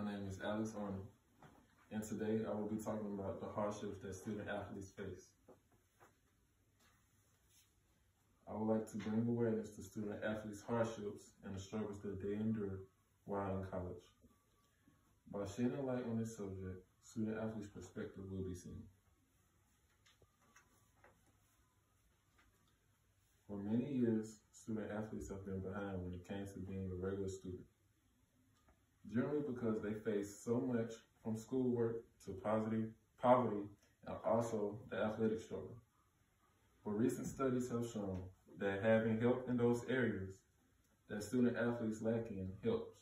My name is Arnold, and today I will be talking about the hardships that student athletes face. I would like to bring awareness to student athletes' hardships and the struggles that they endure while in college. By shedding light on this subject, student athletes' perspective will be seen. For many years, student athletes have been behind when it came to being a regular student. Generally because they face so much from schoolwork to poverty, and also the athletic struggle. But recent studies have shown that having help in those areas that student athletes lack in helps.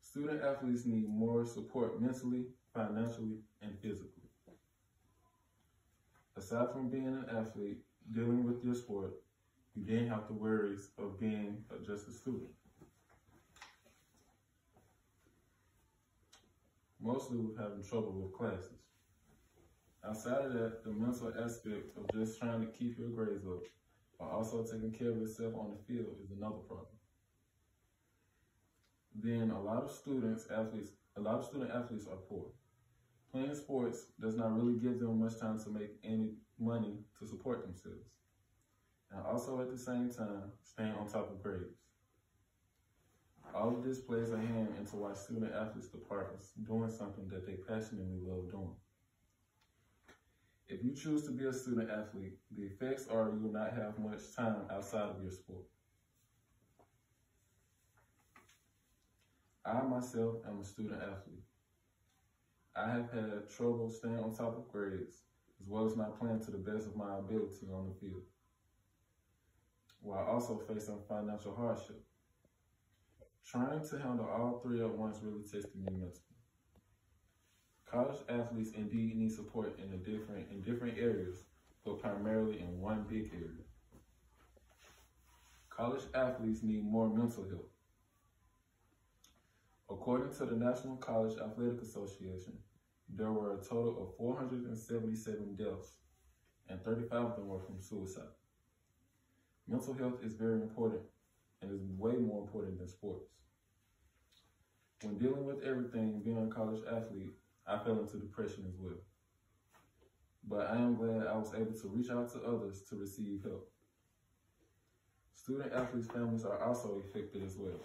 Student athletes need more support mentally, financially, and physically. Aside from being an athlete, dealing with your sport, you then have the worries of being just a student. Mostly with having trouble with classes. Outside of that, the mental aspect of just trying to keep your grades up while also taking care of yourself on the field is another problem. Then a lot of student athletes are poor. Playing sports does not really give them much time to make any money to support themselves. And also at the same time, staying on top of grades. All of this plays a hand into why student athletes depart from doing something that they passionately love doing. If you choose to be a student athlete, the effects are you will not have much time outside of your sport. I myself am a student athlete. I have had trouble staying on top of grades, as well as not playing to the best of my ability on the field, while also facing financial hardship. Trying to handle all three at once really tested me mentally. College athletes indeed need support in different areas, but primarily in one big area. College athletes need more mental help. According to the National College Athletic Association, there were a total of 477 deaths, and 35 of them were from suicide. Mental health is very important and is way more important than sports. When dealing with everything, being a college athlete, I fell into depression as well. But I am glad I was able to reach out to others to receive help. Student athletes' families are also affected as well.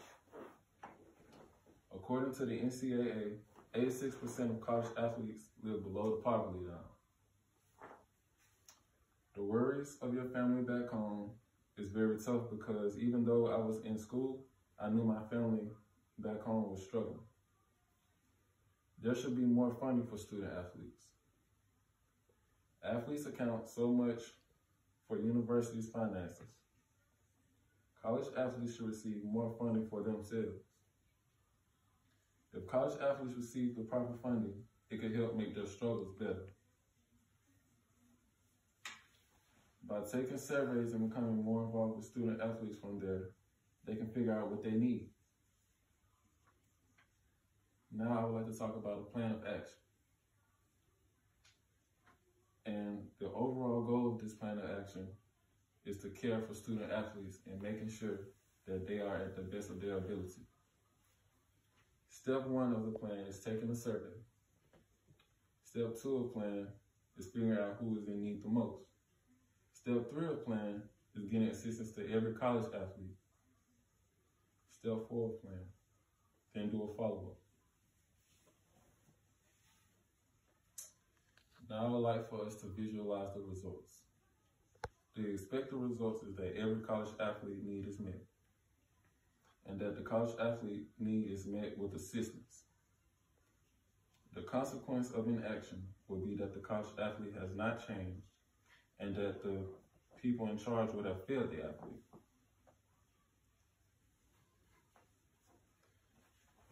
According to the NCAA, 86% of college athletes live below the poverty line. The worries of your family back home is very tough because even though I was in school, I knew my family back home was struggling. There should be more funding for student athletes. Athletes account so much for universities' finances. College athletes should receive more funding for themselves. If college athletes receive the proper funding, it could help make their struggles better. By taking surveys and becoming more involved with student athletes from there, they can figure out what they need. Now I would like to talk about a plan of action. And the overall goal of this plan of action is to care for student athletes and making sure that they are at the best of their ability. Step 1 of the plan is taking a survey. Step 2 of the plan is figuring out who is in need the most. Step 3 of the plan is getting assistance to every college athlete. Step 4 of the plan, then do a follow-up. Now I would like for us to visualize the results. The expected results is that every college athlete need is met, and that the college athlete need is met with assistance. The consequence of inaction will be that the college athlete has not changed, and that the people in charge would have failed the athlete.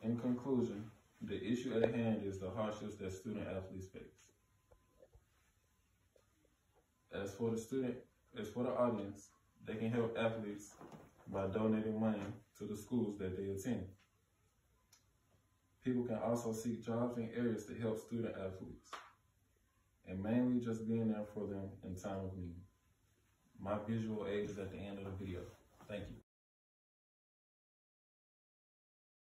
In conclusion, the issue at hand is the hardships that student athletes face. As for the audience, they can help athletes by donating money to the schools that they attend. People can also seek jobs in areas to help student athletes, and mainly just being there for them in time of need. My visual aid is at the end of the video. Thank you.